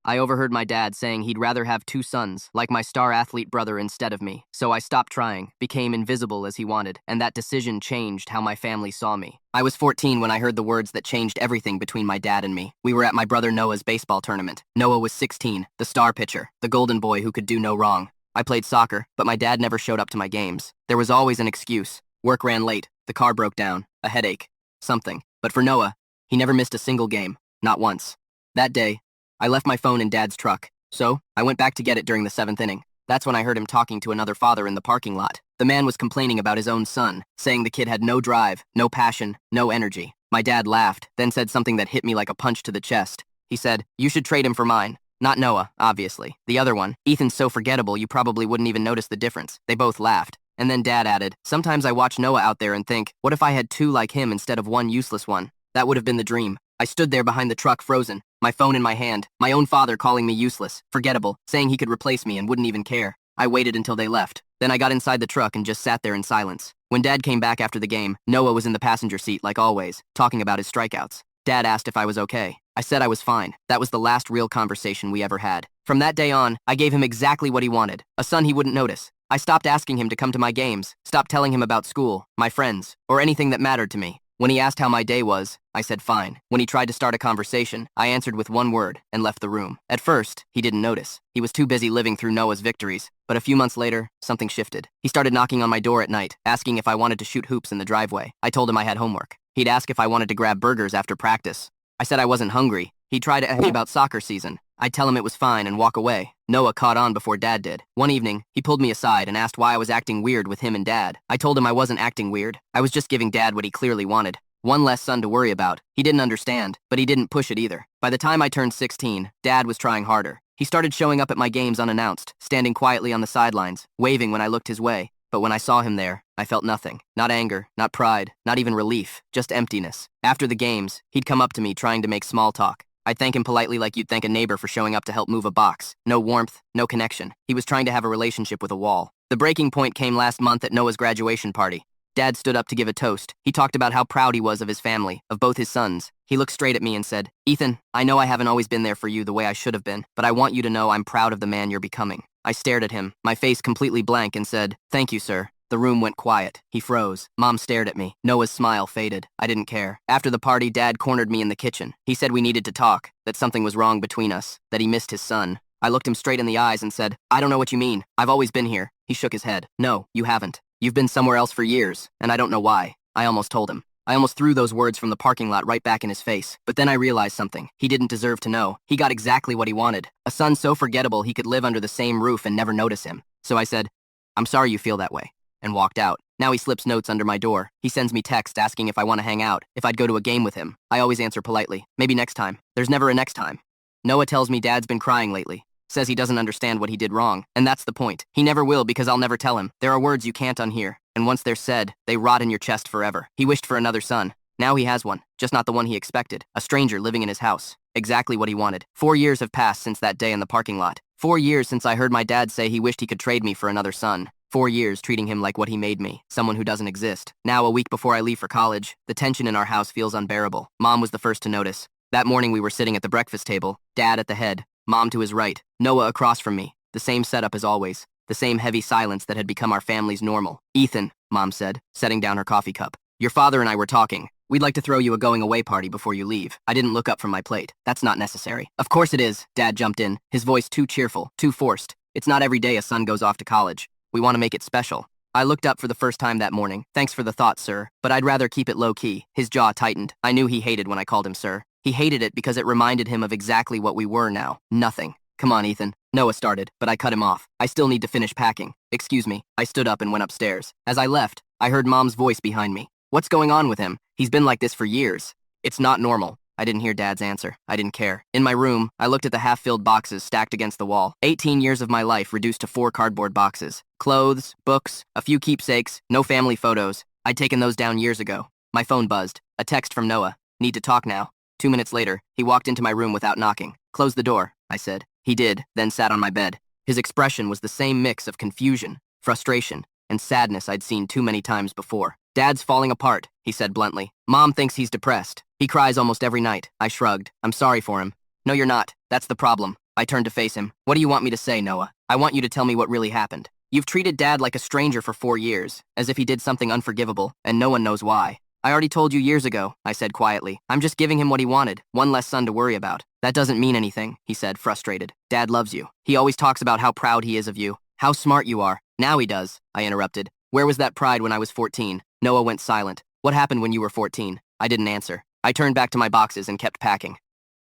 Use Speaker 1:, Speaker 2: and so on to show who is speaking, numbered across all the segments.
Speaker 1: I overheard my dad saying he'd rather have two sons, like my star athlete brother, instead of me. So I stopped trying, became invisible as he wanted, and that decision changed how my family saw me. I was 14 when I heard the words that changed everything between my dad and me. We were at my brother Noah's baseball tournament. Noah was 16, the star pitcher, the golden boy who could do no wrong. I played soccer, but my dad never showed up to my games. There was always an excuse. Work ran late, the car broke down, a headache, something. But for Noah, he never missed a single game, not once. That day, I left my phone in Dad's truck, so I went back to get it during the 7th inning. That's when I heard him talking to another father in the parking lot. The man was complaining about his own son, saying the kid had no drive, no passion, no energy. My dad laughed, then said something that hit me like a punch to the chest. He said, "You should trade him for mine." Not Noah, obviously. The other one. "Ethan's so forgettable you probably wouldn't even notice the difference." They both laughed. And then Dad added, "Sometimes I watch Noah out there and think, what if I had two like him instead of one useless one? That would have been the dream." I stood there behind the truck frozen, my phone in my hand, my own father calling me useless, forgettable, saying he could replace me and wouldn't even care. I waited until they left. Then I got inside the truck and just sat there in silence. When Dad came back after the game, Noah was in the passenger seat like always, talking about his strikeouts. Dad asked if I was okay. I said I was fine. That was the last real conversation we ever had. From that day on, I gave him exactly what he wanted, a son he wouldn't notice. I stopped asking him to come to my games, stopped telling him about school, my friends, or anything that mattered to me. When he asked how my day was, I said fine. When he tried to start a conversation, I answered with one word and left the room. At first, he didn't notice. He was too busy living through Noah's victories. But a few months later, something shifted. He started knocking on my door at night, asking if I wanted to shoot hoops in the driveway. I told him I had homework. He'd ask if I wanted to grab burgers after practice. I said I wasn't hungry. He'd try to ask me about soccer season. I'd tell him it was fine and walk away. Noah caught on before Dad did. One evening, he pulled me aside and asked why I was acting weird with him and Dad. I told him I wasn't acting weird. I was just giving Dad what he clearly wanted. One less son to worry about. He didn't understand, but he didn't push it either. By the time I turned 16, Dad was trying harder. He started showing up at my games unannounced, standing quietly on the sidelines, waving when I looked his way. But when I saw him there, I felt nothing. Not anger, not pride, not even relief, just emptiness. After the games, he'd come up to me trying to make small talk. I'd thank him politely like you'd thank a neighbor for showing up to help move a box. No warmth, no connection. He was trying to have a relationship with a wall. The breaking point came last month at Noah's graduation party. Dad stood up to give a toast. He talked about how proud he was of his family, of both his sons. He looked straight at me and said, "Ethan, I know I haven't always been there for you the way I should have been, but I want you to know I'm proud of the man you're becoming." I stared at him, my face completely blank, and said, "Thank you, sir." The room went quiet. He froze. Mom stared at me. Noah's smile faded. I didn't care. After the party, Dad cornered me in the kitchen. He said we needed to talk, that something was wrong between us, that he missed his son. I looked him straight in the eyes and said, "I don't know what you mean. I've always been here." He shook his head. "No, you haven't. You've been somewhere else for years, and I don't know why." I almost told him. I almost threw those words from the parking lot right back in his face. But then I realized something. He didn't deserve to know. He got exactly what he wanted. A son so forgettable he could live under the same roof and never notice him. So I said, "I'm sorry you feel that way," and walked out. Now he slips notes under my door. He sends me texts asking if I want to hang out, if I'd go to a game with him. I always answer politely, "Maybe next time." There's never a next time. Noah tells me Dad's been crying lately. Says he doesn't understand what he did wrong, and that's the point. He never will because I'll never tell him. There are words you can't unhear, and once they're said, they rot in your chest forever. He wished for another son. Now he has one, just not the one he expected. A stranger living in his house. Exactly what he wanted. 4 years have passed since that day in the parking lot. 4 years since I heard my dad say he wished he could trade me for another son. 4 years treating him like what he made me, someone who doesn't exist. Now, a week before I leave for college, the tension in our house feels unbearable. Mom was the first to notice. That morning we were sitting at the breakfast table, Dad at the head, Mom to his right, Noah across from me. The same setup as always. The same heavy silence that had become our family's normal. "Ethan," Mom said, setting down her coffee cup. "Your father and I were talking. We'd like to throw you a going-away party before you leave." I didn't look up from my plate. "That's not necessary." "Of course it is," Dad jumped in, his voice too cheerful, too forced. "It's not every day a son goes off to college. We want to make it special." I looked up for the first time that morning. "Thanks for the thought, sir, but I'd rather keep it low-key." His jaw tightened. I knew he hated when I called him sir. He hated it because it reminded him of exactly what we were now. Nothing. "Come on, Ethan." Noah started, but I cut him off. "I still need to finish packing." "Excuse me." I stood up and went upstairs. As I left, I heard Mom's voice behind me. "What's going on with him? He's been like this for years." "It's not normal." I didn't hear Dad's answer. I didn't care. In my room, I looked at the half-filled boxes stacked against the wall. 18 years of my life reduced to 4 cardboard boxes. Clothes, books, a few keepsakes, no family photos. I'd taken those down years ago. My phone buzzed. A text from Noah. "Need to talk now." 2 minutes later, he walked into my room without knocking. "Close the door," I said. He did, then sat on my bed. His expression was the same mix of confusion, frustration, and sadness I'd seen too many times before. "Dad's falling apart," he said bluntly. "Mom thinks he's depressed. He cries almost every night." I shrugged. "I'm sorry for him." "No, you're not. That's the problem. I turned to face him. What do you want me to say, Noah? I want you to tell me what really happened. You've treated Dad like a stranger for 4 years, as if he did something unforgivable, and no one knows why. I already told you years ago, I said quietly. I'm just giving him what he wanted, one less son to worry about. That doesn't mean anything, he said, frustrated. Dad loves you. He always talks about how proud he is of you, how smart you are. Now he does, I interrupted. Where was that pride when I was 14? Noah went silent. What happened when you were 14? I didn't answer. I turned back to my boxes and kept packing.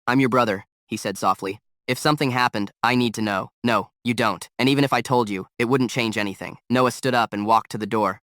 Speaker 1: I'm your brother, he said softly. If something happened, I need to know. No, you don't. And even if I told you, it wouldn't change anything. Noah stood up and walked to the door.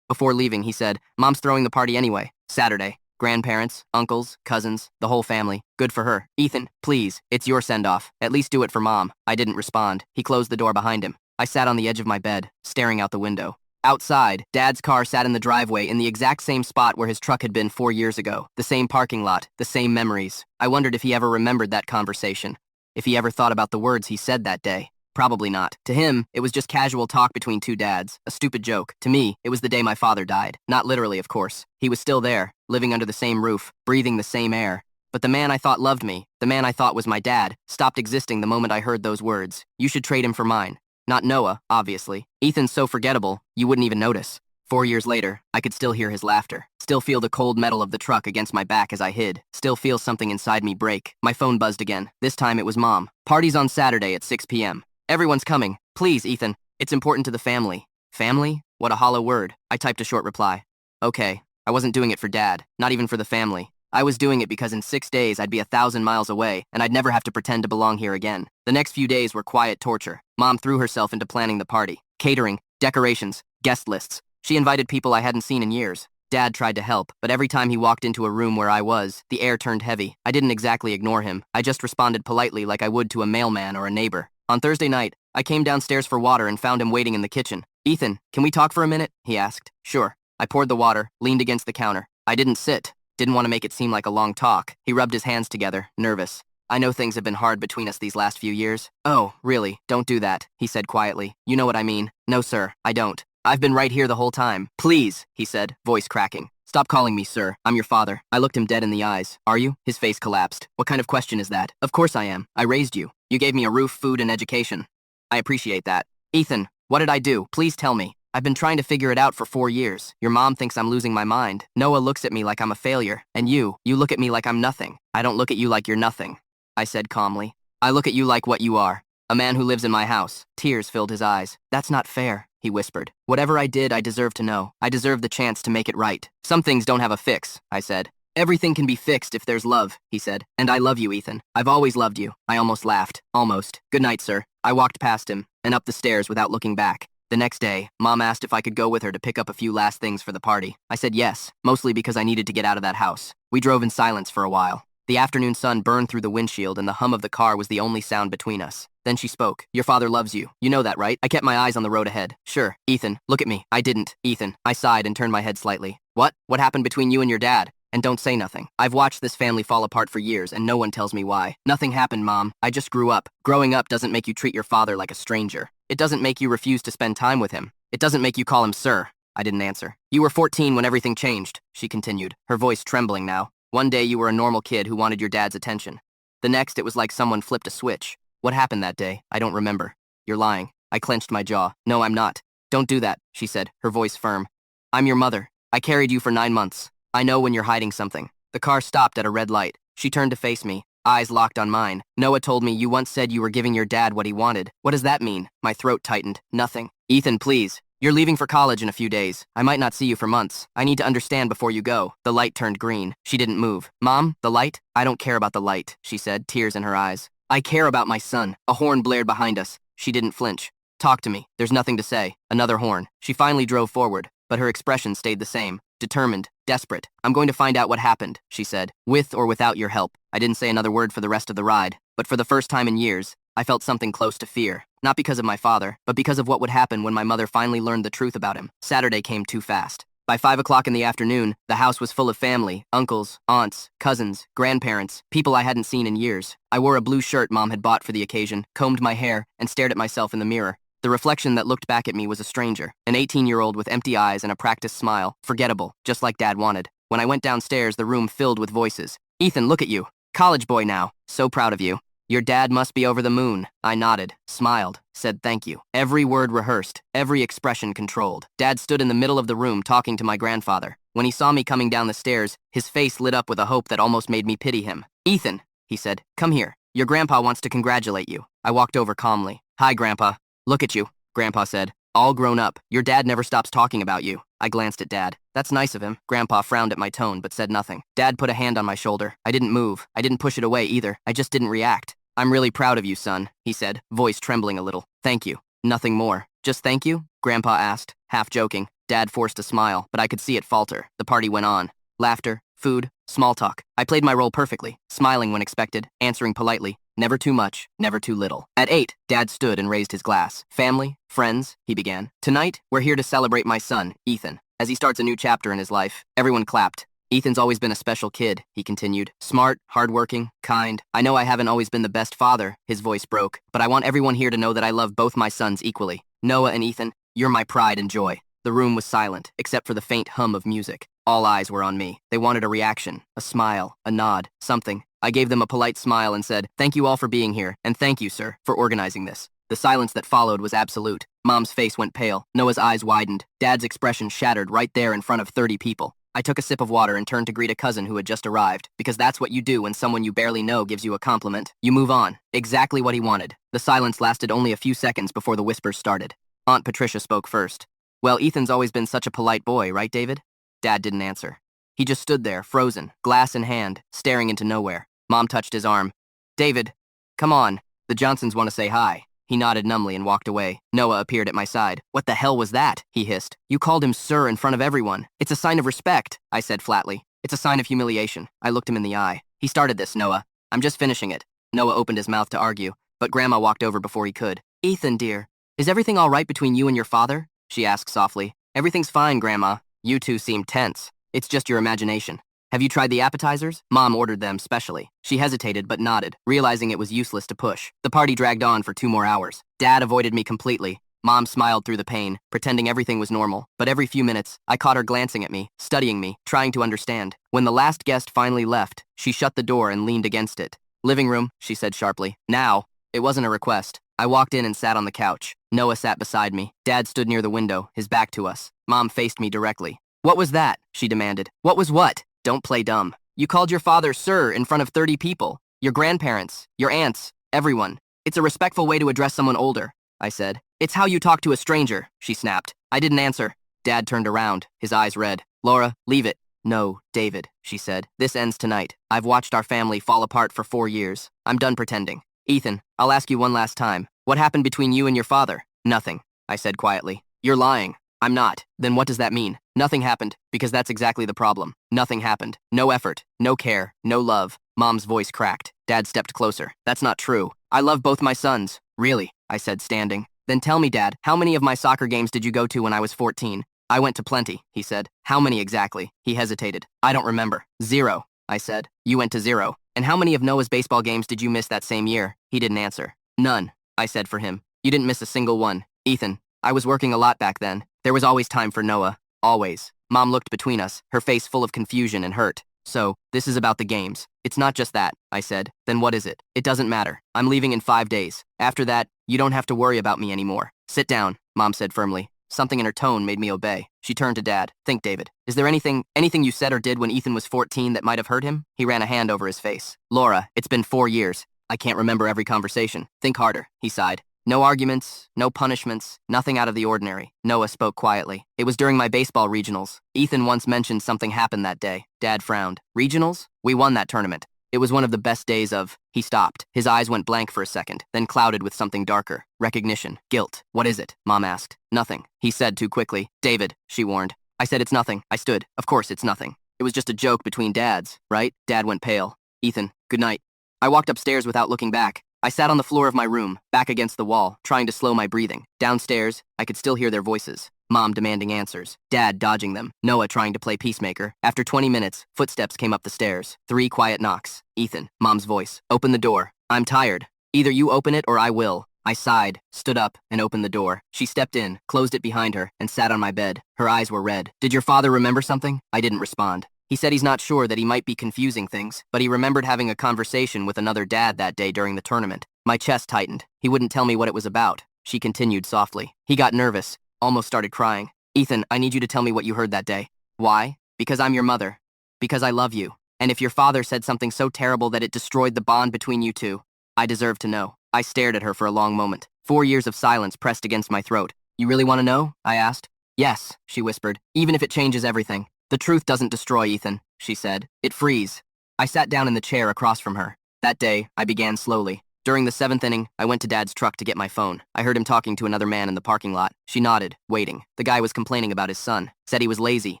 Speaker 1: Before leaving, he said, Mom's throwing the party anyway. Saturday. Grandparents, uncles, cousins, the whole family. Good for her. Ethan, please, it's your send-off. At least do it for Mom. I didn't respond. He closed the door behind him. I sat on the edge of my bed, staring out the window. Outside, Dad's car sat in the driveway in the exact same spot where his truck had been 4 years ago. The same parking lot, the same memories. I wondered if he ever remembered that conversation. If he ever thought about the words he said that day. Probably not. To him, it was just casual talk between two dads, a stupid joke. To me, it was the day my father died. Not literally, of course. He was still there, living under the same roof, breathing the same air. But the man I thought loved me, the man I thought was my dad, stopped existing the moment I heard those words. You should trade him for mine. Not Noah, obviously. Ethan's so forgettable, you wouldn't even notice. 4 years later, I could still hear his laughter, still feel the cold metal of the truck against my back as I hid, still feel something inside me break. My phone buzzed again. This time it was Mom. Party's on Saturday at 6 p.m. Everyone's coming. Please, Ethan. It's important to the family. Family? What a hollow word. I typed a short reply. Okay. I wasn't doing it for Dad, not even for the family. I was doing it because in 6 days I'd be 1,000 miles away, and I'd never have to pretend to belong here again. The next few days were quiet torture. Mom threw herself into planning the party. Catering, decorations, guest lists. She invited people I hadn't seen in years. Dad tried to help, but every time he walked into a room where I was, the air turned heavy. I didn't exactly ignore him. I just responded politely like I would to a mailman or a neighbor. On Thursday night, I came downstairs for water and found him waiting in the kitchen. Ethan, can we talk for a minute? He asked. Sure. I poured the water, leaned against the counter. I didn't sit. Didn't want to make it seem like a long talk. He rubbed his hands together, nervous. I know things have been hard between us these last few years. Oh, really? Don't do that, he said quietly. You know what I mean. No, sir, I don't. I've been right here the whole time. Please, he said, voice cracking. Stop calling me sir. I'm your father. I looked him dead in the eyes. Are you? His face collapsed. What kind of question is that? Of course I am. I raised you. You gave me a roof, food, and education. I appreciate that. Ethan, what did I do? Please tell me. I've been trying to figure it out for 4 years. Your mom thinks I'm losing my mind. Noah looks at me like I'm a failure. And you look at me like I'm nothing. I don't look at you like you're nothing, I said calmly. I look at you like what you are. A man who lives in my house. Tears filled his eyes. That's not fair, he whispered. Whatever I did, I deserve to know. I deserve the chance to make it right. Some things don't have a fix, I said. Everything can be fixed if there's love, he said. And I love you, Ethan. I've always loved you. I almost laughed. Almost. Good night, sir. I walked past him and up the stairs without looking back. The next day, Mom asked if I could go with her to pick up a few last things for the party. I said yes, mostly because I needed to get out of that house. We drove in silence for a while. The afternoon sun burned through the windshield and the hum of the car was the only sound between us. Then she spoke. Your father loves you. You know that, right? I kept my eyes on the road ahead. Sure. Ethan, look at me. I didn't. Ethan. I sighed and turned my head slightly. What? What happened between you and your dad? And don't say nothing. I've watched this family fall apart for years and no one tells me why. Nothing happened, Mom. I just grew up. Growing up doesn't make you treat your father like a stranger. It doesn't make you refuse to spend time with him. It doesn't make you call him sir. I didn't answer. You were 14 when everything changed, she continued, her voice trembling now. One day you were a normal kid who wanted your dad's attention. The next it was like someone flipped a switch. What happened that day? I don't remember. You're lying. I clenched my jaw. No, I'm not. Don't do that, she said, her voice firm. I'm your mother. I carried you for 9 months. I know when you're hiding something. The car stopped at a red light. She turned to face me, eyes locked on mine. Noah told me you once said you were giving your dad what he wanted. What does that mean? My throat tightened. Nothing. Ethan, please. You're leaving for college in a few days. I might not see you for months. I need to understand before you go. The light turned green. She didn't move. Mom, the light? I don't care about the light, she said, tears in her eyes. I care about my son. A horn blared behind us. She didn't flinch. Talk to me. There's nothing to say. Another horn. She finally drove forward, but her expression stayed the same. Determined, desperate. I'm going to find out what happened, she said, with or without your help. I didn't say another word for the rest of the ride, but for the first time in years, I felt something close to fear. Not because of my father, but because of what would happen when my mother finally learned the truth about him. Saturday came too fast. By 5 o'clock in the afternoon, the house was full of family, uncles, aunts, cousins, grandparents, people I hadn't seen in years. I wore a blue shirt Mom had bought for the occasion, combed my hair, and stared at myself in the mirror. The reflection that looked back at me was a stranger, an 18-year-old with empty eyes and a practiced smile, forgettable, just like Dad wanted. When I went downstairs, the room filled with voices. Ethan, look at you. College boy now. So proud of you. Your dad must be over the moon. I nodded, smiled, said thank you. Every word rehearsed, every expression controlled. Dad stood in the middle of the room talking to my grandfather. When he saw me coming down the stairs, his face lit up with a hope that almost made me pity him. Ethan, he said, come here. Your grandpa wants to congratulate you. I walked over calmly. Hi, Grandpa. Look at you, Grandpa said. All grown up. Your dad never stops talking about you. I glanced at Dad. That's nice of him. Grandpa frowned at my tone but said nothing. Dad put a hand on my shoulder. I didn't move. I didn't push it away either. I just didn't react. I'm really proud of you, son, he said, voice trembling a little. Thank you. Nothing more. Just thank you? Grandpa asked, half joking. Dad forced a smile, but I could see it falter. The party went on. Laughter, food, small talk. I played my role perfectly, smiling when expected, answering politely. Never too much, never too little. At 8, Dad stood and raised his glass. Family, friends, he began. Tonight, we're here to celebrate my son, Ethan. As he starts a new chapter in his life, everyone clapped. Ethan's always been a special kid, he continued. Smart, hardworking, kind. I know I haven't always been the best father, his voice broke, but I want everyone here to know that I love both my sons equally. Noah and Ethan, you're my pride and joy. The room was silent, except for the faint hum of music. All eyes were on me. They wanted a reaction, a smile, a nod, something. I gave them a polite smile and said, thank you all for being here, and thank you, sir, for organizing this. The silence that followed was absolute. Mom's face went pale. Noah's eyes widened. Dad's expression shattered right there in front of 30 people. I took a sip of water and turned to greet a cousin who had just arrived, because that's what you do when someone you barely know gives you a compliment. You move on. Exactly what he wanted. The silence lasted only a few seconds before the whispers started. Aunt Patricia spoke first. Well, Ethan's always been such a polite boy, right, David? Dad didn't answer. He just stood there, frozen, glass in hand, staring into nowhere. Mom touched his arm. David, come on. The Johnsons want to say hi. He nodded numbly and walked away. Noah appeared at my side. What the hell was that? He hissed. You called him sir in front of everyone. It's a sign of respect, I said flatly. It's a sign of humiliation. I looked him in the eye. He started this, Noah. I'm just finishing it. Noah opened his mouth to argue, but Grandma walked over before he could. Ethan, dear, is everything all right between you and your father? She asked softly. Everything's fine, Grandma. You two seem tense. It's just your imagination. Have you tried the appetizers? Mom ordered them specially. She hesitated but nodded, realizing it was useless to push. The party dragged on for 2 more hours. Dad avoided me completely. Mom smiled through the pain, pretending everything was normal. But every few minutes, I caught her glancing at me, studying me, trying to understand. When the last guest finally left, she shut the door and leaned against it. Living room, she said sharply. Now. It wasn't a request. I walked in and sat on the couch. Noah sat beside me. Dad stood near the window, his back to us. Mom faced me directly. What was that? She demanded. What was what? Don't play dumb. You called your father sir in front of 30 people. Your grandparents, your aunts, everyone. It's a respectful way to address someone older, I said. It's how you talk to a stranger, she snapped. I didn't answer. Dad turned around, his eyes red. Laura, leave it. No, David, she said. This ends tonight. I've watched our family fall apart for 4 years. I'm done pretending. Ethan, I'll ask you one last time. What happened between you and your father? Nothing, I said quietly. You're lying. I'm not. Then what does that mean? Nothing happened, because that's exactly the problem. Nothing happened. No effort, no care, no love. Mom's voice cracked. Dad stepped closer. That's not true. I love both my sons. Really, I said, standing. Then tell me, Dad, how many of my soccer games did you go to when I was 14? I went to plenty, he said. How many exactly? He hesitated. I don't remember. 0, I said. You went to 0. And how many of Noah's baseball games did you miss that same year? He didn't answer. None, I said for him. You didn't miss a single one. Ethan, I was working a lot back then. There was always time for Noah. Always. Mom looked between us, her face full of confusion and hurt. So, this is about the games. It's not just that, I said. Then what is it? It doesn't matter. I'm leaving in 5 days. After that, you don't have to worry about me anymore. Sit down, Mom said firmly. Something in her tone made me obey. She turned to Dad. Think, David. Is there anything you said or did when Ethan was 14 that might have hurt him? He ran a hand over his face. Laura, it's been 4 years. I can't remember every conversation. Think harder, he sighed. No arguments, no punishments, nothing out of the ordinary. Noah spoke quietly. It was during my baseball regionals. Ethan once mentioned something happened that day. Dad frowned. Regionals? We won that tournament. It was one of the best days of... He stopped. His eyes went blank for a second, then clouded with something darker. Recognition. Guilt. What is it? Mom asked. Nothing. He said too quickly. David, she warned. I said it's nothing. I stood. Of course it's nothing. It was just a joke between dads, right? Dad went pale. Ethan, good night. I walked upstairs without looking back. I sat on the floor of my room, back against the wall, trying to slow my breathing. Downstairs, I could still hear their voices. Mom demanding answers. Dad dodging them. Noah trying to play peacemaker. After 20 minutes, footsteps came up the stairs. 3 quiet knocks. Ethan, Mom's voice. Open the door. I'm tired. Either you open it or I will. I sighed, stood up, and opened the door. She stepped in, closed it behind her, and sat on my bed. Her eyes were red. Did your father remember something? I didn't respond. He said he's not sure that he might be confusing things, but he remembered having a conversation with another dad that day during the tournament. My chest tightened. He wouldn't tell me what it was about. She continued softly. He got nervous, almost started crying. Ethan, I need you to tell me what you heard that day. Why? Because I'm your mother. Because I love you. And if your father said something so terrible that it destroyed the bond between you two, I deserve to know. I stared at her for a long moment. 4 years of silence pressed against my throat. You really want to know? I asked. Yes, she whispered, even if it changes everything. The truth doesn't destroy, Ethan, she said. It frees. I sat down in the chair across from her. That day, I began slowly. During the 7th inning, I went to Dad's truck to get my phone. I heard him talking to another man in the parking lot. She nodded, waiting. The guy was complaining about his son. Said he was lazy,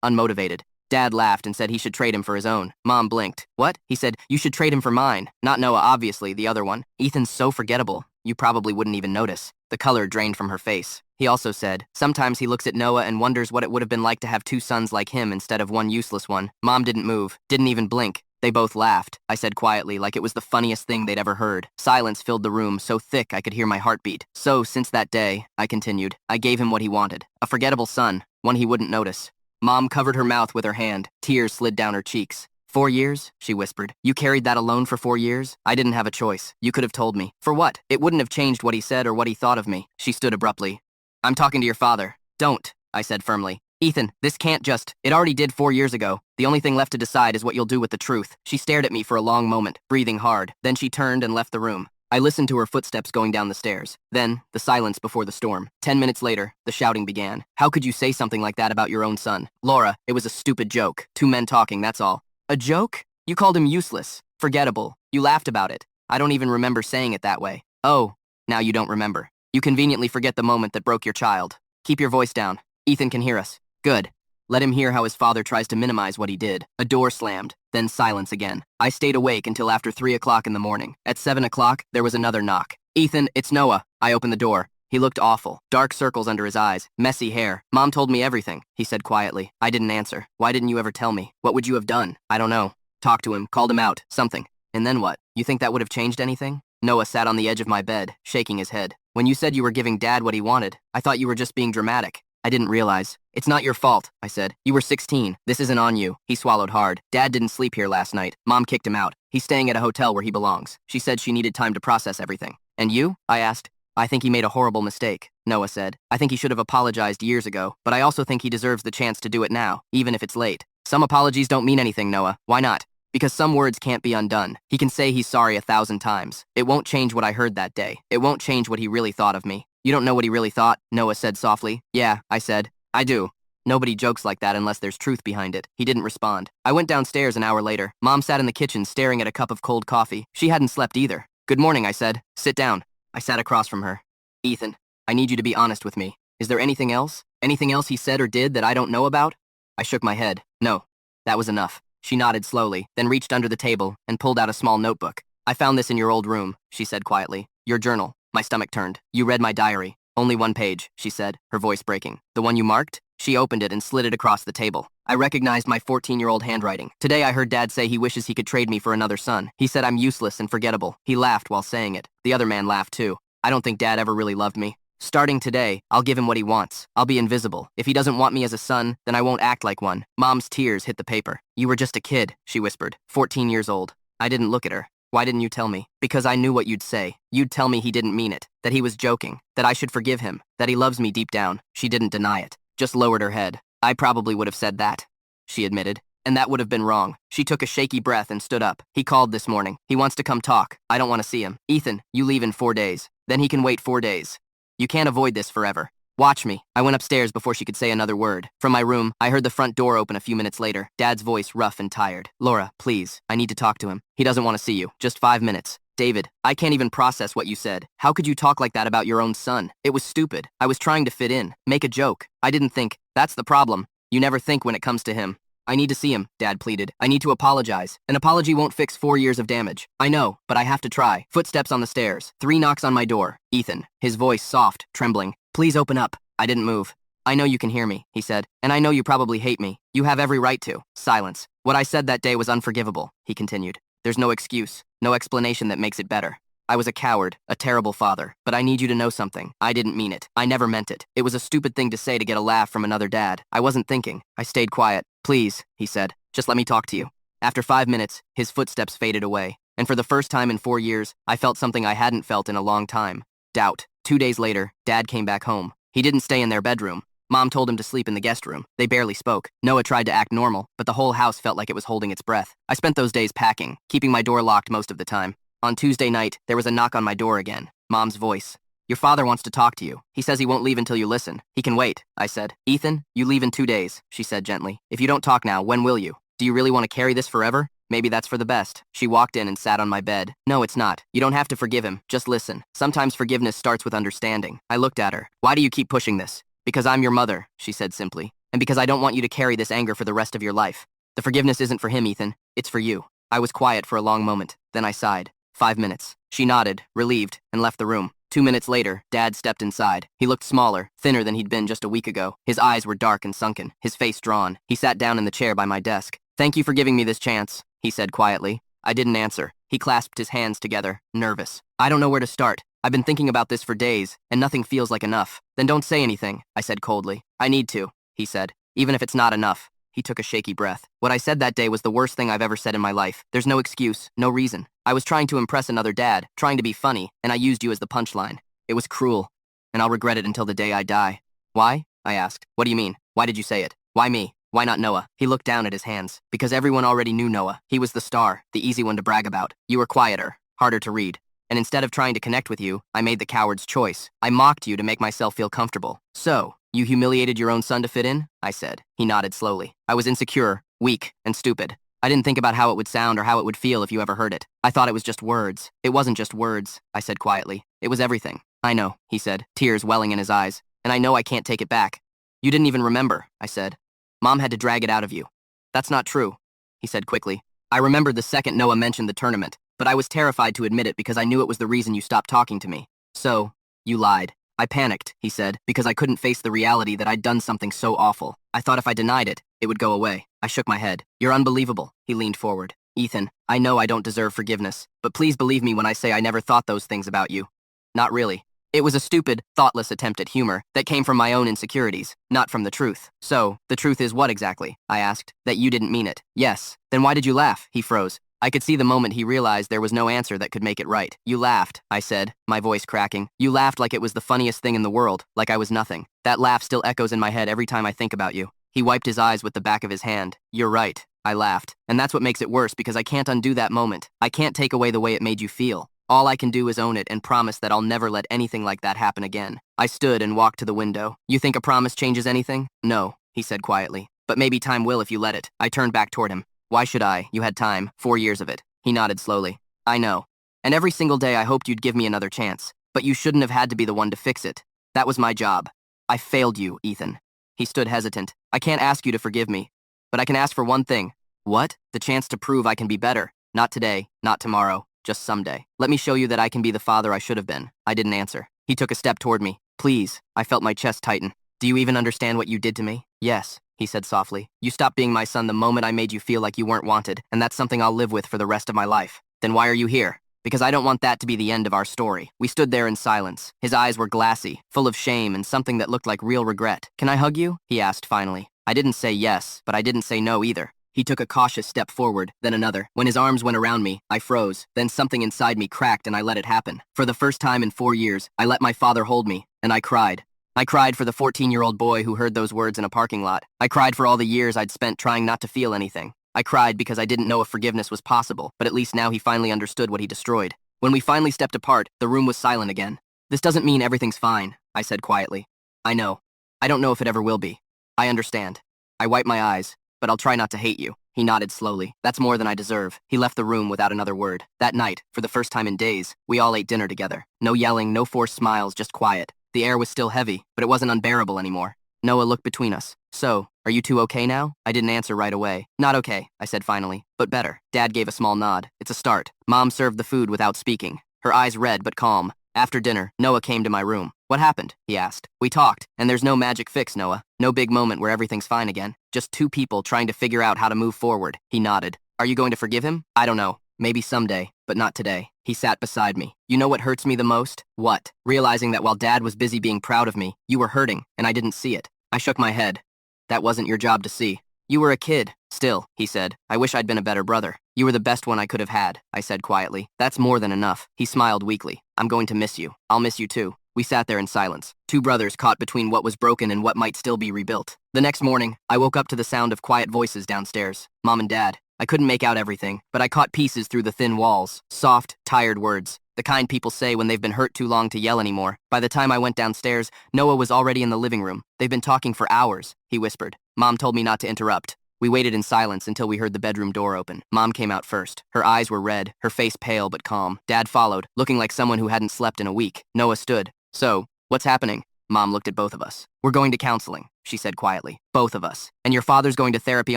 Speaker 1: unmotivated. Dad laughed and said he should trade him for his own. Mom blinked. What? He said, you should trade him for mine. Not Noah, obviously, the other one. Ethan's so forgettable. You probably wouldn't even notice. The color drained from her face. He also said, sometimes he looks at Noah and wonders what it would have been like to have 2 sons like him instead of one useless one. Mom didn't move, didn't even blink. They both laughed, I said quietly, like it was the funniest thing they'd ever heard. Silence filled the room, so thick I could hear my heartbeat. So, since that day, I continued, I gave him what he wanted. A forgettable son, one he wouldn't notice. Mom covered her mouth with her hand. Tears slid down her cheeks. 4 years? She whispered. You carried that alone for 4 years? I didn't have a choice. You could have told me. For what? It wouldn't have changed what he said or what he thought of me. She stood abruptly. I'm talking to your father. Don't, I said firmly. Ethan, this can't just. It already did 4 years ago. The only thing left to decide is what you'll do with the truth. She stared at me for a long moment, breathing hard. Then she turned and left the room. I listened to her footsteps going down the stairs. Then, the silence before the storm. 10 minutes later, the shouting began. How could you say something like that about your own son? Laura, it was a stupid joke. 2 men talking, that's all. A joke? You called him useless, forgettable. You laughed about it. I don't even remember saying it that way. Oh, now you don't remember. You conveniently forget the moment that broke your child. Keep your voice down. Ethan can hear us. Good. Let him hear how his father tries to minimize what he did. A door slammed, then silence again. I stayed awake until after 3 o'clock in the morning. At 7 o'clock, there was another knock. Ethan, it's Noah. I opened the door. He looked awful. Dark circles under his eyes. Messy hair. Mom told me everything, he said quietly. I didn't answer. Why didn't you ever tell me? What would you have done? I don't know. Talked to him, called him out, something. And then what? You think that would have changed anything? Noah sat on the edge of my bed, shaking his head. When you said you were giving Dad what he wanted, I thought you were just being dramatic. I didn't realize. It's not your fault, I said. You were 16. This isn't on you. He swallowed hard. Dad didn't sleep here last night. Mom kicked him out. He's staying at a hotel where he belongs. She said she needed time to process everything. And you? I asked. I think he made a horrible mistake, Noah said. I think he should have apologized years ago, but I also think he deserves the chance to do it now, even if it's late. Some apologies don't mean anything, Noah. Why not? Because some words can't be undone. He can say he's sorry 1,000 times. It won't change what I heard that day. It won't change what he really thought of me. You don't know what he really thought, Noah said softly. Yeah, I said. I do. Nobody jokes like that unless there's truth behind it. He didn't respond. I went downstairs an hour later. Mom sat in the kitchen staring at a cup of cold coffee. She hadn't slept either. Good morning, I said. Sit down. I sat across from her. Ethan, I need you to be honest with me. Is there anything else? Anything else he said or did that I don't know about? I shook my head. No, that was enough. She nodded slowly, then reached under the table and pulled out a small notebook. I found this in your old room, she said quietly. Your journal. My stomach turned. You read my diary. Only 1 page, she said, her voice breaking. The one you marked? She opened it and slid it across the table. I recognized my 14-year-old handwriting. Today I heard Dad say he wishes he could trade me for another son. He said I'm useless and forgettable. He laughed while saying it. The other man laughed too. I don't think Dad ever really loved me. Starting today, I'll give him what he wants. I'll be invisible. If he doesn't want me as a son, then I won't act like one. Mom's tears hit the paper. You were just a kid, she whispered. 14 years old. I didn't look at her. Why didn't you tell me? Because I knew what you'd say. You'd tell me he didn't mean it, that he was joking, that I should forgive him, that he loves me deep down. She didn't deny it, just lowered her head. I probably would have said that, she admitted, and that would have been wrong. She took a shaky breath and stood up. He called this morning. He wants to come talk. I don't want to see him. Ethan, you leave in 4 days. Then he can wait 4 days. You can't avoid this forever. Watch me. I went upstairs before she could say another word. From my room, I heard the front door open a few minutes later. Dad's voice rough and tired. Laura, please. I need to talk to him. He doesn't want to see you. Just 5 minutes. David, I can't even process what you said. How could you talk like that about your own son? It was stupid. I was trying to fit in, make a joke. I didn't think. That's the problem. You never think when it comes to him. I need to see him, Dad pleaded. I need to apologize. An apology won't fix 4 years of damage. I know, but I have to try. Footsteps on the stairs. 3 knocks on my door. Ethan, his voice soft, trembling. Please open up. I didn't move. I know you can hear me, he said, and I know you probably hate me. You have every right to. Silence. What I said that day was unforgivable, he continued. There's no excuse, no explanation that makes it better. I was a coward, a terrible father, but I need you to know something. I didn't mean it. I never meant it. It was a stupid thing to say to get a laugh from another dad. I wasn't thinking. I stayed quiet. Please, he said. Just let me talk to you. After 5 minutes, his footsteps faded away, and for the first time in 4 years, I felt something I hadn't felt in a long time. Doubt. 2 days later, Dad came back home. He didn't stay in their bedroom. Mom told him to sleep in the guest room. They barely spoke. Noah tried to act normal, but the whole house felt like it was holding its breath. I spent those days packing, keeping my door locked most of the time. On Tuesday night, there was a knock on my door again. Mom's voice. Your father wants to talk to you. He says he won't leave until you listen. He can wait, I said. Ethan, you leave in 2 days, she said gently. If you don't talk now, when will you? Do you really want to carry this forever? Maybe that's for the best. She walked in and sat on my bed. No, it's not. You don't have to forgive him. Just listen. Sometimes forgiveness starts with understanding. I looked at her. Why do you keep pushing this? Because I'm your mother, she said simply. And because I don't want you to carry this anger for the rest of your life. The forgiveness isn't for him, Ethan. It's for you. I was quiet for a long moment. Then I sighed. 5 minutes. She nodded, relieved, and left the room. 2 minutes later, Dad stepped inside. He looked smaller, thinner than he'd been just a week ago. His eyes were dark and sunken, his face drawn. He sat down in the chair by my desk. Thank you for giving me this chance, he said quietly. I didn't answer. He clasped his hands together, nervous. I don't know where to start. I've been thinking about this for days, and nothing feels like enough. Then don't say anything, I said coldly. I need to, he said, even if it's not enough. He took a shaky breath. What I said that day was the worst thing I've ever said in my life. There's no excuse, no reason. I was trying to impress another dad, trying to be funny, and I used you as the punchline. It was cruel, and I'll regret it until the day I die. Why? I asked. What do you mean? Why did you say it? Why me? Why not Noah? He looked down at his hands. Because everyone already knew Noah. He was the star, the easy one to brag about. You were quieter, harder to read. And instead of trying to connect with you, I made the coward's choice. I mocked you to make myself feel comfortable. So, you humiliated your own son to fit in? I said. He nodded slowly. I was insecure, weak, and stupid. I didn't think about how it would sound or how it would feel if you ever heard it. I thought it was just words. It wasn't just words, I said quietly. It was everything. I know, he said, tears welling in his eyes. And I know I can't take it back. You didn't even remember, I said. Mom had to drag it out of you. That's not true, he said quickly. I remembered the second Noah mentioned the tournament, but I was terrified to admit it because I knew it was the reason you stopped talking to me. So, you lied. I panicked, he said, because I couldn't face the reality that I'd done something so awful. I thought if I denied it, it would go away. I shook my head. You're unbelievable, he leaned forward. Ethan, I know I don't deserve forgiveness, but please believe me when I say I never thought those things about you. Not really. It was a stupid, thoughtless attempt at humor that came from my own insecurities, not from the truth. So, the truth is what exactly? I asked. That you didn't mean it. Yes. Then why did you laugh? He froze. I could see the moment he realized there was no answer that could make it right. You laughed, I said, my voice cracking. You laughed like it was the funniest thing in the world, like I was nothing. That laugh still echoes in my head every time I think about you. He wiped his eyes with the back of his hand. You're right, I laughed. And that's what makes it worse because I can't undo that moment. I can't take away the way it made you feel. All I can do is own it and promise that I'll never let anything like that happen again. I stood and walked to the window. You think a promise changes anything? No, he said quietly. But maybe time will if you let it. I turned back toward him. Why should I? You had time. 4 years of it. He nodded slowly. I know. And every single day I hoped you'd give me another chance. But you shouldn't have had to be the one to fix it. That was my job. I failed you, Ethan. He stood hesitant. I can't ask you to forgive me. But I can ask for one thing. What? The chance to prove I can be better. Not today, not tomorrow. Just someday. Let me show you that I can be the father I should have been. I didn't answer. He took a step toward me. Please. I felt my chest tighten. Do you even understand what you did to me? Yes, he said softly. You stopped being my son the moment I made you feel like you weren't wanted, and that's something I'll live with for the rest of my life. Then why are you here? Because I don't want that to be the end of our story. We stood there in silence. His eyes were glassy, full of shame and something that looked like real regret. Can I hug you? He asked finally. I didn't say yes, but I didn't say no either. He took a cautious step forward, then another. When his arms went around me, I froze. Then something inside me cracked and I let it happen. For the first time in 4 years, I let my father hold me, and I cried. I cried for the 14-year-old boy who heard those words in a parking lot. I cried for all the years I'd spent trying not to feel anything. I cried because I didn't know if forgiveness was possible, but at least now he finally understood what he destroyed. When we finally stepped apart, the room was silent again. This doesn't mean everything's fine, I said quietly. I know. I don't know if it ever will be. I understand. I wiped my eyes. But I'll try not to hate you. He nodded slowly. That's more than I deserve. He left the room without another word. That night, for the first time in days, we all ate dinner together. No yelling, no forced smiles, just quiet. The air was still heavy, but it wasn't unbearable anymore. Noah looked between us. So, are you two okay now? I didn't answer right away. Not okay, I said finally, but better. Dad gave a small nod. It's a start. Mom served the food without speaking. Her eyes red but calm. After dinner, Noah came to my room. What happened? He asked. We talked, and there's no magic fix, Noah. No big moment where everything's fine again. Just two people trying to figure out how to move forward. He nodded. Are you going to forgive him? I don't know. Maybe someday, but not today. He sat beside me. You know what hurts me the most? What? Realizing that while Dad was busy being proud of me, you were hurting, and I didn't see it. I shook my head. That wasn't your job to see. You were a kid. Still, he said, I wish I'd been a better brother. You were the best one I could have had, I said quietly. That's more than enough. He smiled weakly. I'm going to miss you. I'll miss you too. We sat there in silence, two brothers caught between what was broken and what might still be rebuilt. The next morning, I woke up to the sound of quiet voices downstairs. Mom and Dad. I couldn't make out everything, but I caught pieces through the thin walls. Soft, tired words. The kind people say when they've been hurt too long to yell anymore. By the time I went downstairs, Noah was already in the living room. They've been talking for hours, he whispered. Mom told me not to interrupt. We waited in silence until we heard the bedroom door open. Mom came out first. Her eyes were red, her face pale but calm. Dad followed, looking like someone who hadn't slept in a week. Noah stood. So, what's happening? Mom looked at both of us. We're going to counseling, she said quietly. Both of us. And your father's going to therapy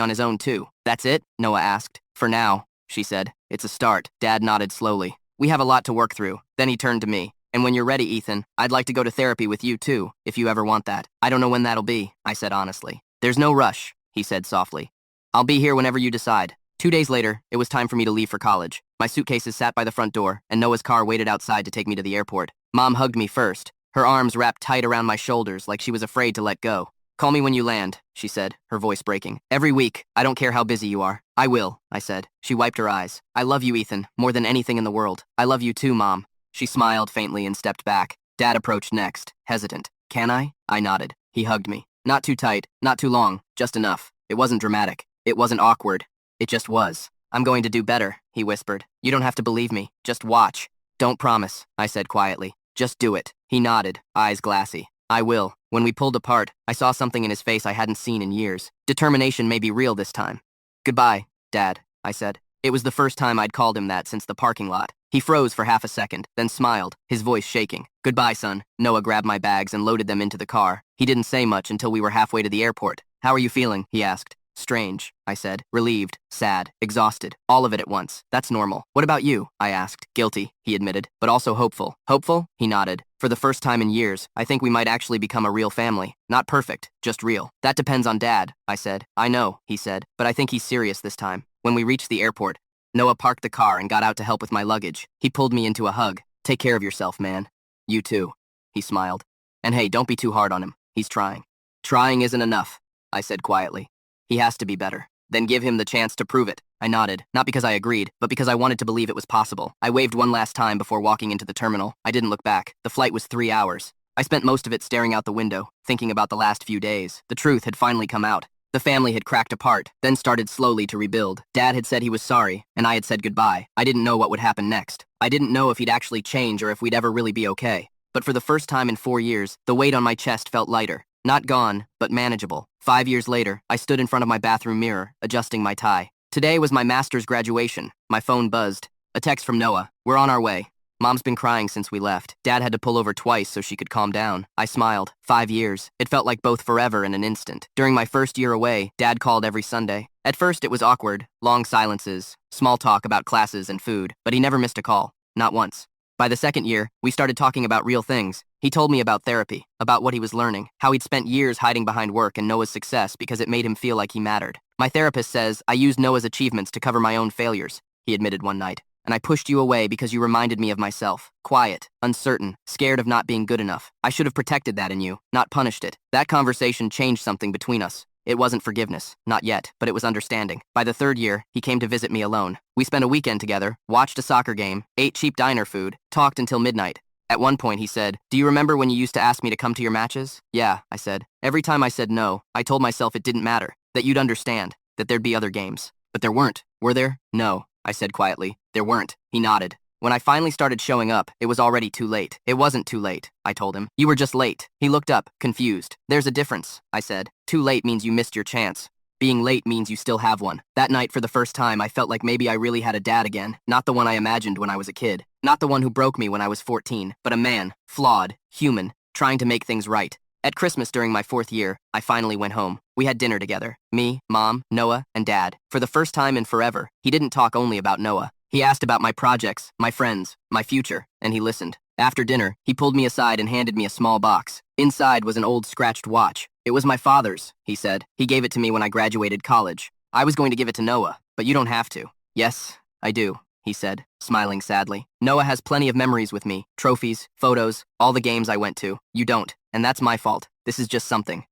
Speaker 1: on his own too. That's it? Noah asked. For now, she said. It's a start. Dad nodded slowly. We have a lot to work through. Then he turned to me. And when you're ready, Ethan, I'd like to go to therapy with you too, if you ever want that. I don't know when that'll be, I said honestly. There's no rush, he said softly. I'll be here whenever you decide. 2 days later, it was time for me to leave for college. My suitcases sat by the front door, and Noah's car waited outside to take me to the airport. Mom hugged me first, her arms wrapped tight around my shoulders like she was afraid to let go. Call me when you land, she said, her voice breaking. Every week, I don't care how busy you are. I will, I said. She wiped her eyes. I love you, Ethan, more than anything in the world. I love you too, Mom. She smiled faintly and stepped back. Dad approached next, hesitant. Can I? I nodded. He hugged me. Not too tight, not too long, just enough. It wasn't dramatic. It wasn't awkward. It just was. I'm going to do better, he whispered. You don't have to believe me. Just watch. Don't promise, I said quietly. Just do it. He nodded, eyes glassy. I will. When we pulled apart, I saw something in his face I hadn't seen in years. Determination may be real this time. Goodbye, Dad, I said. It was the first time I'd called him that since the parking lot. He froze for half a second, then smiled, his voice shaking. Goodbye, son. Noah grabbed my bags and loaded them into the car. He didn't say much until we were halfway to the airport. How are you feeling? He asked. Strange, I said. Relieved, sad, exhausted, all of it at once. That's normal. What about you? I asked. Guilty, he admitted, but also hopeful. Hopeful? He nodded. For the first time in years, I think we might actually become a real family. Not perfect, just real. That depends on Dad, I said. I know, he said, but I think he's serious this time. When we reached the airport, Noah parked the car and got out to help with my luggage. He pulled me into a hug. Take care of yourself, man. You too. He smiled. And hey, don't be too hard on him. He's trying. Trying isn't enough, I said quietly. He has to be better. Then give him the chance to prove it. I nodded, not because I agreed, but because I wanted to believe it was possible. I waved one last time before walking into the terminal. I didn't look back. The flight was 3 hours. I spent most of it staring out the window, thinking about the last few days. The truth had finally come out. The family had cracked apart, then started slowly to rebuild. Dad had said he was sorry, and I had said goodbye. I didn't know what would happen next. I didn't know if he'd actually change or if we'd ever really be okay. But for the first time in 4 years, the weight on my chest felt lighter. Not gone, but manageable. 5 years later, I stood in front of my bathroom mirror, adjusting my tie. Today was my master's graduation. My phone buzzed. A text from Noah. We're on our way. Mom's been crying since we left. Dad had to pull over twice so she could calm down. I smiled. 5 years. It felt like both forever in an instant. During my first year away, Dad called every Sunday. At first it was awkward, long silences, small talk about classes and food, but he never missed a call. Not once. By the second year, we started talking about real things. He told me about therapy, about what he was learning, how he'd spent years hiding behind work and Noah's success because it made him feel like he mattered. My therapist says I used Noah's achievements to cover my own failures, he admitted one night. And I pushed you away because you reminded me of myself. Quiet, uncertain, scared of not being good enough. I should have protected that in you, not punished it. That conversation changed something between us. It wasn't forgiveness, not yet, but it was understanding. By the 3rd year, he came to visit me alone. We spent a weekend together, watched a soccer game, ate cheap diner food, talked until midnight. At one point, he said, "Do you remember when you used to ask me to come to your matches?" "Yeah," I said. Every time I said no, I told myself it didn't matter, that you'd understand, that there'd be other games. But there weren't, were there? No, I said quietly. There weren't. He nodded. When I finally started showing up, it was already too late. It wasn't too late, I told him. You were just late. He looked up, confused. There's a difference, I said. Too late means you missed your chance. Being late means you still have one. That night, for the first time, I felt like maybe I really had a dad again. Not the one I imagined when I was a kid. Not the one who broke me when I was 14, but a man, flawed, human, trying to make things right. At Christmas during my 4th year, I finally went home. We had dinner together. Me, Mom, Noah, and Dad. For the first time in forever, he didn't talk only about Noah. He asked about my projects, my friends, my future, and he listened. After dinner, he pulled me aside and handed me a small box. Inside was an old scratched watch. It was my father's, he said. He gave it to me when I graduated college. I was going to give it to Noah, but you don't have to. Yes, I do, he said, smiling sadly. Noah has plenty of memories with me, trophies, photos, all the games I went to. You don't, and that's my fault. This is just something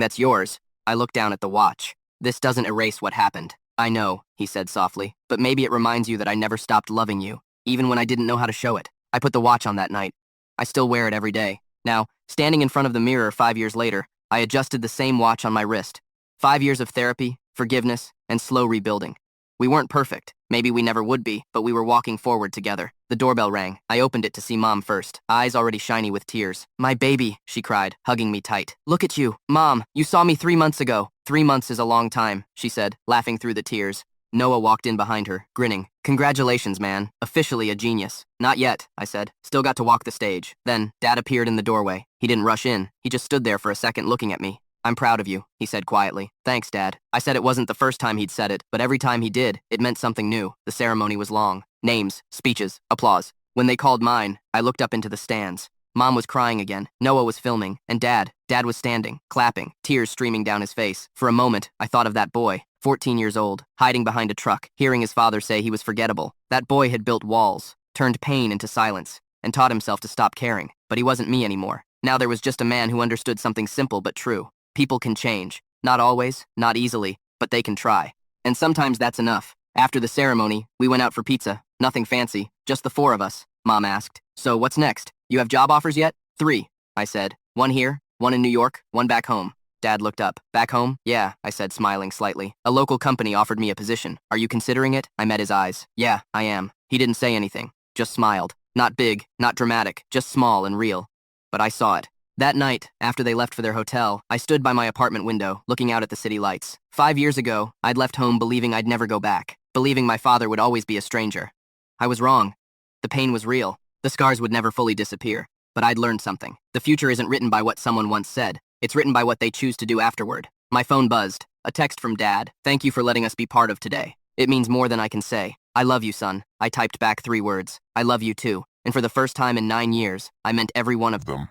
Speaker 1: that's yours. I looked down at the watch. This doesn't erase what happened. I know, he said softly, but maybe it reminds you that I never stopped loving you, even when I didn't know how to show it. I put the watch on that night. I still wear it every day. Now, standing in front of the mirror 5 years later, I adjusted the same watch on my wrist. 5 years of therapy, forgiveness, and slow rebuilding. We weren't perfect. Maybe we never would be, but we were walking forward together. The doorbell rang. I opened it to see Mom first, eyes already shiny with tears. My baby, she cried, hugging me tight. Look at you. Mom, you saw me 3 months ago. 3 months is a long time, she said, laughing through the tears. Noah walked in behind her, grinning. Congratulations, man. Officially a genius. Not yet, I said. Still got to walk the stage. Then, Dad appeared in the doorway. He didn't rush in. He just stood there for a second looking at me. I'm proud of you, he said quietly. Thanks, Dad. I said it wasn't the first time he'd said it, but every time he did, it meant something new. The ceremony was long. Names, speeches, applause. When they called mine, I looked up into the stands. Mom was crying again. Noah was filming. And Dad was standing, clapping, tears streaming down his face. For a moment, I thought of that boy, 14 years old, hiding behind a truck, hearing his father say he was forgettable. That boy had built walls, turned pain into silence, and taught himself to stop caring. But he wasn't me anymore. Now there was just a man who understood something simple but true. People can change. Not always, not easily, but they can try. And sometimes that's enough. After the ceremony, we went out for pizza. Nothing fancy, just the 4 of us. Mom asked, so what's next? You have job offers yet? 3, I said. 1 here, 1 in New York, 1 back home. Dad looked up. Back home? Yeah, I said, smiling slightly. A local company offered me a position. Are you considering it? I met his eyes. Yeah, I am. He didn't say anything, just smiled. Not big, not dramatic, just small and real. But I saw it. That night, after they left for their hotel, I stood by my apartment window, looking out at the city lights. 5 years ago, I'd left home believing I'd never go back, believing my father would always be a stranger. I was wrong. The pain was real. The scars would never fully disappear. But I'd learned something. The future isn't written by what someone once said. It's written by what they choose to do afterward. My phone buzzed. A text from Dad. Thank you for letting us be part of today. It means more than I can say. I love you, son. I typed back 3 words. I love you too. And for the first time in 9 years, I meant every one of them.